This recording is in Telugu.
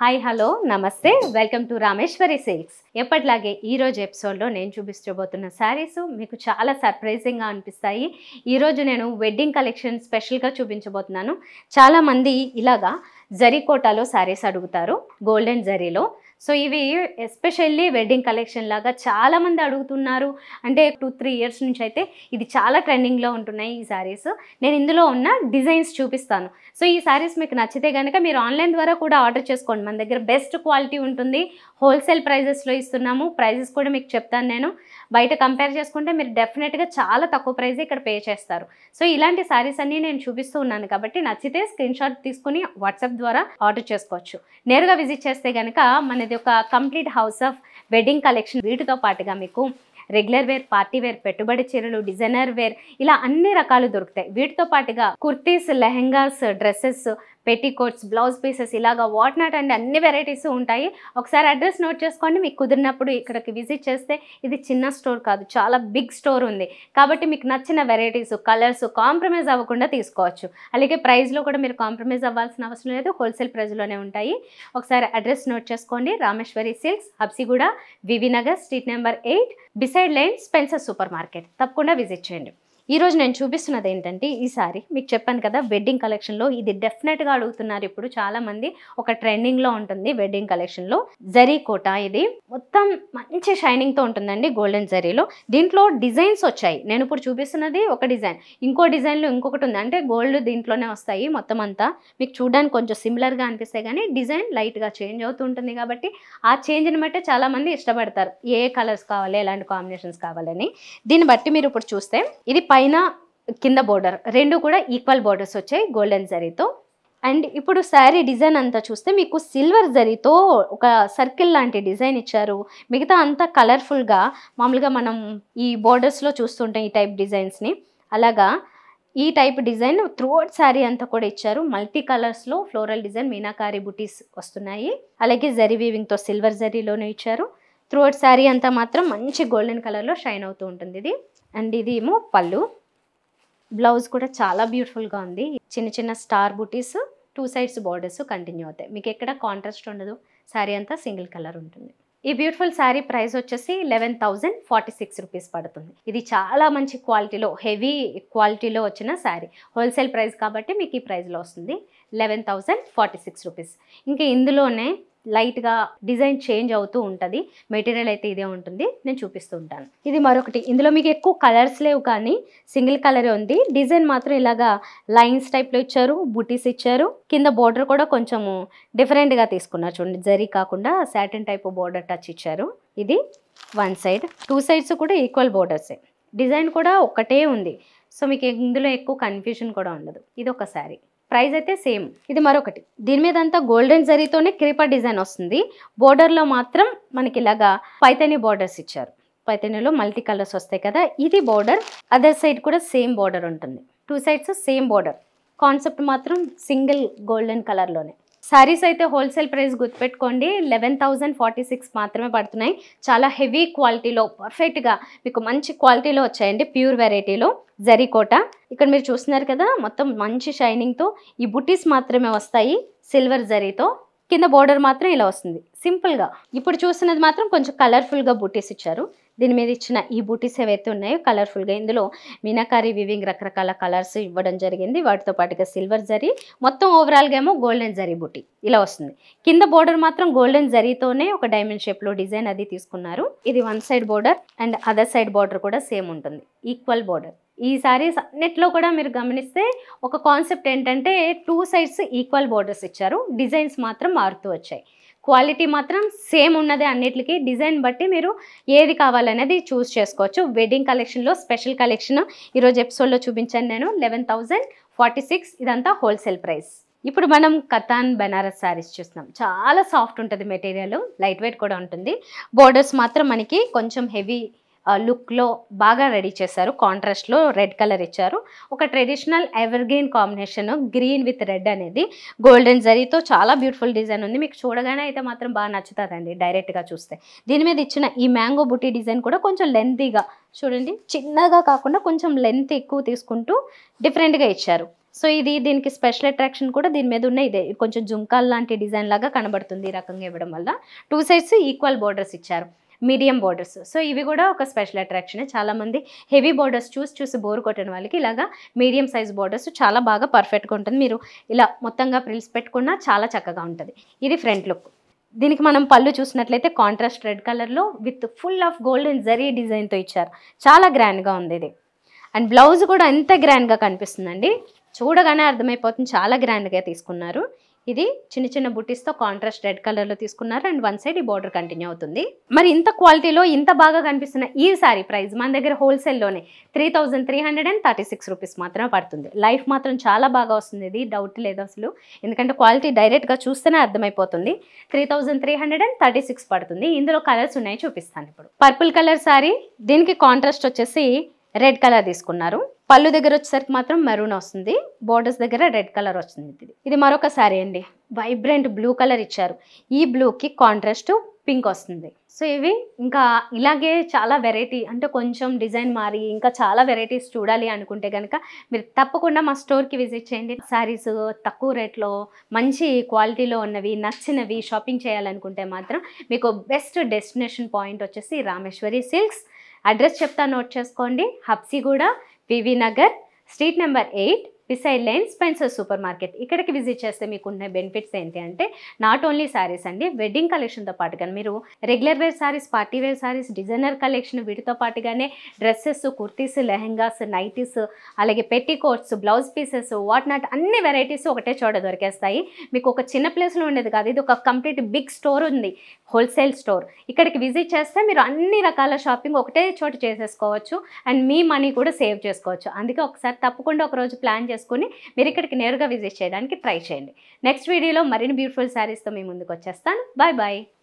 హాయ్ హలో నమస్తే వెల్కమ్ టు రామేశ్వరి సిల్క్స్. ఎప్పటిలాగే ఈరోజు ఎపిసోడ్లో నేను చూపించబోతున్న శారీస్ మీకు చాలా సర్ప్రైజింగ్గా అనిపిస్తాయి. ఈరోజు నేను వెడ్డింగ్ కలెక్షన్ స్పెషల్గా చూపించబోతున్నాను. చాలామంది ఇలాగా జరీ కోటాలో శారీస్ అడుగుతారు, గోల్డెన్ జరీలో. సో ఇవి ఎస్పెషల్లీ వెడ్డింగ్ కలెక్షన్ లాగా చాలామంది అడుగుతున్నారు. అంటే 2-3 ఇయర్స్ నుంచి అయితే ఇది చాలా ట్రెండింగ్లో ఉంటున్నాయి ఈ శారీస్. నేను ఇందులో ఉన్న డిజైన్స్ చూపిస్తాను. సో ఈ శారీస్ మీకు నచ్చితే కనుక మీరు ఆన్లైన్ ద్వారా కూడా ఆర్డర్ చేసుకోండి. మన దగ్గర బెస్ట్ క్వాలిటీ ఉంటుంది, హోల్సేల్ ప్రైజెస్లో ఇస్తున్నాము. ప్రైజెస్ కూడా మీకు చెప్తాను నేను. బయట కంపేర్ చేసుకుంటే మీరు డెఫినెట్గా చాలా తక్కువ ప్రైజ్ ఇక్కడ పే చేస్తారు. సో ఇలాంటి శారీస్ అన్నీ నేను చూపిస్తూ ఉన్నాను కాబట్టి నచ్చితే స్క్రీన్ షాట్ తీసుకుని వాట్సాప్ ద్వారా ఆర్డర్ చేసుకోవచ్చు. నేరుగా విజిట్ చేస్తే కనుక మనది ఒక complete house of wedding collection. వీటితో పాటుగా మీకు రెగ్యులర్ వేర్, పార్టీ వేర్, పెట్టుబడి చీరలు, డిజైనర్ వేర్ ఇలా అన్ని రకాలు దొరుకుతాయి. వీటితో పాటుగా kurtis, lehengas, dresses, petticoats, blouse pieces ఇలాగా వాట్ నాట్ అండ్ అన్ని వెరైటీస్ ఉంటాయి. ఒకసారి అడ్రస్ నోట్ చేసుకోండి. మీకు కుదిరినప్పుడు ఇక్కడికి విజిట్ చేస్తే ఇది చిన్న స్టోర్ కాదు, చాలా బిగ్ స్టోర్ ఉంది కాబట్టి మీకు నచ్చిన వెరైటీస్, కలర్స్ కాంప్రమైజ్ అవ్వకుండా తీసుకోవచ్చు. అలాగే ప్రైస్లో కూడా మీరు కాంప్రమైజ్ అవ్వాల్సిన అవసరం లేదు, హోల్సేల్ ప్రైస్లోనే ఉంటాయి. ఒకసారి అడ్రస్ నోట్ చేసుకోండి. Rameshwari silks, Habsiguda, VV Nagar, street number 8, beside line, Spencer super market. తప్పకుండా విజిట్ చేయండి. ఈరోజు నేను చూపిస్తున్నది ఏంటంటే ఈ సారీ మీకు చెప్పాను కదా, వెడ్డింగ్ కలెక్షన్లో ఇది డెఫినెట్గా అడుగుతున్నారు ఇప్పుడు చాలామంది. ఒక ట్రెండింగ్లో ఉంటుంది వెడ్డింగ్ కలెక్షన్లో. జరీ కోట, ఇది మొత్తం మంచి షైనింగ్తో ఉంటుందండి గోల్డెన్ జరీలో. దీంట్లో డిజైన్స్ వచ్చాయి. నేను ఇప్పుడు చూపిస్తున్నది ఒక డిజైన్, ఇంకో డిజైన్లో ఇంకొకటి ఉంది. అంటే గోల్డ్ దీంట్లోనే వస్తాయి మొత్తం అంతా. మీకు చూడడానికి కొంచెం సిమిలర్గా అనిపిస్తాయి కానీ డిజైన్ లైట్గా చేంజ్ అవుతూ ఉంటుంది కాబట్టి ఆ చేంజ్ని బట్టి చాలామంది ఇష్టపడతారు. ఏ కలర్స్ కావాలి, ఎలాంటి కాంబినేషన్స్ కావాలని. దీన్ని బట్టి మీరు ఇప్పుడు చూస్తే ఇది పైన కింద బోర్డర్ రెండు కూడా ఈక్వల్ బోర్డర్స్ వచ్చాయి గోల్డెన్ జరీతో. అండ్ ఇప్పుడు శారీ డిజైన్ అంతా చూస్తే మీకు సిల్వర్ జరీతో ఒక సర్కిల్ లాంటి డిజైన్ ఇచ్చారు. మిగతా అంతా కలర్ఫుల్గా మామూలుగా మనం ఈ బోర్డర్స్లో చూస్తుంటాం ఈ టైప్ డిజైన్స్ని. అలాగా ఈ టైప్ డిజైన్ త్రూఅవుట్ శారీ అంతా కూడా ఇచ్చారు. మల్టీ కలర్స్లో ఫ్లోరల్ డిజైన్, మీనాకారి బుటీస్ వస్తున్నాయి. అలాగే జరీ వీవింగ్తో సిల్వర్ జరీలోనే ఇచ్చారు. త్రూఅవుట్ శారీ అంతా మాత్రం మంచి గోల్డెన్ కలర్లో షైన్ అవుతూ ఉంటుంది ఇది. అండ్ ఇది ఏమో పళ్ళు. బ్లౌజ్ కూడా చాలా బ్యూటిఫుల్గా ఉంది. చిన్న చిన్న స్టార్ బుటీస్, 2 సైడ్స్ బార్డర్స్ కంటిన్యూ అవుతాయి. మీకు ఎక్కడ కాంట్రాస్ట్ ఉండదు, శారీ అంతా సింగిల్ కలర్ ఉంటుంది. ఈ బ్యూటిఫుల్ శారీ ప్రైస్ వచ్చేసి 11,046 రూపీస్ పడుతుంది. ఇది చాలా మంచి క్వాలిటీలో, హెవీ క్వాలిటీలో వచ్చిన శారీ. హోల్సేల్ ప్రైస్ కాబట్టి మీకు ఈ ప్రైస్లో వస్తుంది 11,046 రూపీస్. ఇంకా ఇందులోనే లైట్గా డిజైన్ చేంజ్ అవుతూ ఉంటుంది. మెటీరియల్ అయితే ఇదే ఉంటుంది, నేను చూపిస్తూ ఉంటాను. ఇది మరొకటి. ఇందులో మీకు ఎక్కువ కలర్స్ లేవు కానీ సింగిల్ కలరే ఉంది. డిజైన్ మాత్రం ఇలాగా లైన్స్ టైప్లో ఇచ్చారు, బుటీస్ ఇచ్చారు. కింద బోర్డర్ కూడా కొంచెము డిఫరెంట్గా తీసుకున్నారు చూడండి, జరీ కాకుండా సాటిన్ టైప్ బోర్డర్ టచ్ ఇచ్చారు. ఇది 1 సైడ్, 2 సైడ్స్ కూడా ఈక్వల్ బోర్డర్సే. డిజైన్ కూడా ఒక్కటే ఉంది. సో మీకు ఇందులో ఎక్కువ కన్ఫ్యూజన్ కూడా ఉండదు. ఇది ఒక శారీ. ప్రైస్ అయితే సేమ్. ఇది మరొకటి. దీని మీద అంతా గోల్డెన్ జరీతోనే క్రీపర్ డిజైన్ వస్తుంది. బోర్డర్లో మాత్రం మనకి ఇలాగా పైతని బోర్డర్స్ ఇచ్చారు. పైతనిలో మల్టీ కలర్స్ వస్తాయి కదా, ఇది బోర్డర్. అదర్ సైడ్ కూడా సేమ్ బోర్డర్ ఉంటుంది. 2 సైడ్స్ సేమ్ బోర్డర్. కాన్సెప్ట్ మాత్రం సింగిల్ గోల్డెన్ కలర్లోనే. శారీస్ అయితే హోల్సేల్ ప్రైస్ గుర్తుపెట్టుకోండి, 11,046 మాత్రమే పడుతున్నాయి. చాలా హెవీ క్వాలిటీలో, పర్ఫెక్ట్గా మీకు మంచి క్వాలిటీలో వచ్చాయండి. ప్యూర్ వెరైటీలో జరీ కోట. ఇక్కడ మీరు చూస్తున్నారు కదా, మొత్తం మంచి షైనింగ్తో. ఈ బుటీస్ మాత్రమే వస్తాయి సిల్వర్ జరీతో. కింద బోర్డర్ మాత్రం ఇలా వస్తుంది సింపుల్గా. ఇప్పుడు చూస్తున్నది మాత్రం కొంచెం కలర్ఫుల్గా బుటీస్ ఇచ్చారు. దీని మీద ఇచ్చిన ఈ బుటీస్ ఏవైతే ఉన్నాయో కలర్ఫుల్గా, ఇందులో మీనాకారి వివింగ్ రకరకాల కలర్స్ ఇవ్వడం జరిగింది. వాటితో పాటుగా సిల్వర్ జరీ, మొత్తం ఓవరాల్గా ఏమో గోల్డెన్ జరీ బుటీ ఇలా వస్తుంది. కింద బోర్డర్ మాత్రం గోల్డెన్ జరీతోనే ఒక డైమండ్ షేప్లో డిజైన్ అది తీసుకున్నారు. ఇది 1 side border and other side border కూడా సేమ్ ఉంటుంది, ఈక్వల్ బోర్డర్. ఈ శారీస్ అన్నిట్లో కూడా మీరు గమనిస్తే ఒక కాన్సెప్ట్ ఏంటంటే 2 సైడ్స్ ఈక్వల్ బోర్డర్స్ ఇచ్చారు. డిజైన్స్ మాత్రం మారుతూ వచ్చాయి. క్వాలిటీ మాత్రం సేమ్ ఉన్నదే అన్నిటికీ. డిజైన్ బట్టి మీరు ఏది కావాలనేది చూస్ చేసుకోవచ్చు. వెడ్డింగ్ కలెక్షన్లో స్పెషల్ కలెక్షన్ ఈరోజు ఎపిసోడ్లో చూపించాను నేను. 11,046 ఇదంతా హోల్సేల్ ప్రైస్. ఇప్పుడు మనం కతాన్ బెనారస్ శారీస్ చూస్తున్నాం. చాలా సాఫ్ట్ ఉంటుంది మెటీరియల్, లైట్ వెయిట్ కూడా ఉంటుంది. బోర్డర్స్ మాత్రం మనకి కొంచెం హెవీ లుక్లో బాగా రెడీ చేశారు. కాంట్రాస్ట్లో రెడ్ కలర్ ఇచ్చారు. ఒక traditional ever green combination, green with red అనేది గోల్డెన్ జరీతో చాలా బ్యూటిఫుల్ డిజైన్ ఉంది. మీకు చూడగానే అయితే మాత్రం బాగా నచ్చుతుందండి డైరెక్ట్గా చూస్తే. దీని మీద ఇచ్చిన ఈ మ్యాంగో బుటీ డిజైన్ కూడా కొంచెం లెంతీగా చూడండి, చిన్నగా కాకుండా కొంచెం లెంత్ ఎక్కువ తీసుకుంటూ డిఫరెంట్గా ఇచ్చారు. సో ఇది దీనికి స్పెషల్ అట్రాక్షన్ కూడా దీని మీద ఉన్న ఇదే కొంచెం జుంకాల్ లాంటి డిజైన్ లాగా కనబడుతుంది ఈ రకంగా ఇవ్వడం వల్ల. 2 సైడ్స్ ఈక్వల్ బోర్డర్స్ ఇచ్చారు, మీడియం బోర్డర్స్. సో ఇవి కూడా ఒక స్పెషల్ అట్రాక్షన్. చాలామంది హెవీ బోర్డర్స్ చూసి బోర్ కొట్టిన వాళ్ళకి ఇలాగా మీడియం సైజ్ బోర్డర్స్ చాలా బాగా పర్ఫెక్ట్గా ఉంటుంది. మీరు ఇలా మొత్తంగా ప్రిల్స్ పెట్టుకున్నా చాలా చక్కగా ఉంటుంది. ఇది ఫ్రంట్ లుక్. దీనికి మనం పళ్ళు చూసినట్లయితే కాంట్రాస్ట్ రెడ్ కలర్లో with full of golden zari డిజైన్తో ఇచ్చారు. చాలా గ్రాండ్గా ఉంది ఇది. అండ్ బ్లౌజ్ కూడా ఎంత గ్రాండ్గా కనిపిస్తుందండి, చూడగానే అర్థమైపోతుంది చాలా గ్రాండ్గా తీసుకున్నారు. ఇది చిన్న చిన్న బుట్టీస్తో కాంట్రాస్ట్ రెడ్ కలర్లో తీసుకున్నారు. అండ్ 1 సైడ్ ఈ బార్డర్ కంటిన్యూ అవుతుంది. మరి ఇంత క్వాలిటీలో ఇంత బాగా కనిపిస్తున్న ఈ సారీ ప్రైస్ మన దగ్గర హోల్సేల్లోనే 3336 రూపీస్ మాత్రమే పడుతుంది. లైఫ్ మాత్రం చాలా బాగా వస్తుంది, ఇది డౌట్ లేదు అసలు. ఎందుకంటే క్వాలిటీ డైరెక్ట్గా చూస్తేనే అర్థమైపోతుంది. 3336 పడుతుంది. ఇందులో కలర్స్ ఉన్నాయి, చూపిస్తాను ఇప్పుడు. పర్పుల్ కలర్ సారీ, దీనికి కాంట్రాస్ట్ వచ్చేసి రెడ్ కలర్ తీసుకున్నారు. పళ్ళు దగ్గర వచ్చేసరికి మాత్రం మెరూన్ వస్తుంది, బోర్డర్స్ దగ్గర రెడ్ కలర్ వస్తుంది. ఇది మరొక సారీ అండి, వైబ్రెంట్ బ్లూ కలర్ ఇచ్చారు. ఈ బ్లూకి కాంట్రాస్ట్ పింక్ వస్తుంది. సో ఇవి ఇంకా ఇలాగే చాలా వెరైటీ, అంటే కొంచెం డిజైన్ మారి ఇంకా చాలా వెరైటీస్ చూడాలి అనుకుంటే కనుక మీరు తప్పకుండా మా స్టోర్కి విజిట్ చేయండి. శారీస్ తక్కువ రేట్లో మంచి క్వాలిటీలో ఉన్నవి నచ్చినవి షాపింగ్ చేయాలనుకుంటే మాత్రం మీకు బెస్ట్ డెస్టినేషన్ పాయింట్ వచ్చేసి రామేశ్వరి సిల్క్స్. అడ్రస్ చెప్తా, నోట్ చేసుకోండి. Habsiguda, VV Nagar, street number 8, beside line, Spencer super market. ఇక్కడికి విజిట్ చేస్తే మీకు ఉన్న బెనిఫిట్స్ ఏంటి అంటే నాట్ ఓన్లీ శారీస్ అండి, వెడ్డింగ్ కలెక్షన్తో పాటుగా మీరు regular wear saris, party wear saris, designer collection, వీటితో పాటుగానే డ్రెస్సెస్, కుర్తీస్, లెహెంగాస్, నైటీస్, అలాగే petticoats, blouse pieces, what not అన్ని వెరైటీస్ ఒకటే చోట దొరికేస్తాయి. మీకు ఒక చిన్న ప్లేస్లో ఉండేది కాదు, ఇది ఒక కంప్లీట్ బిగ్ స్టోర్ ఉంది, హోల్సేల్ స్టోర్. ఇక్కడికి విజిట్ చేస్తే మీరు అన్ని రకాల షాపింగ్ ఒకటే చోట చేసేసుకోవచ్చు అండ్ మీ మనీ కూడా సేవ్ చేసుకోవచ్చు. అందుకే ఒకసారి తప్పకుండా ఒకరోజు ప్లాన్ చేసుకుని మీరు ఇక్కడికి నేరుగా విజిట్ చేయడానికి ట్రై చేయండి. నెక్స్ట్ వీడియోలో మరిన్ని బ్యూటిఫుల్ శారీస్తో మీ ముందుకు వచ్చేస్తాను. Bye bye.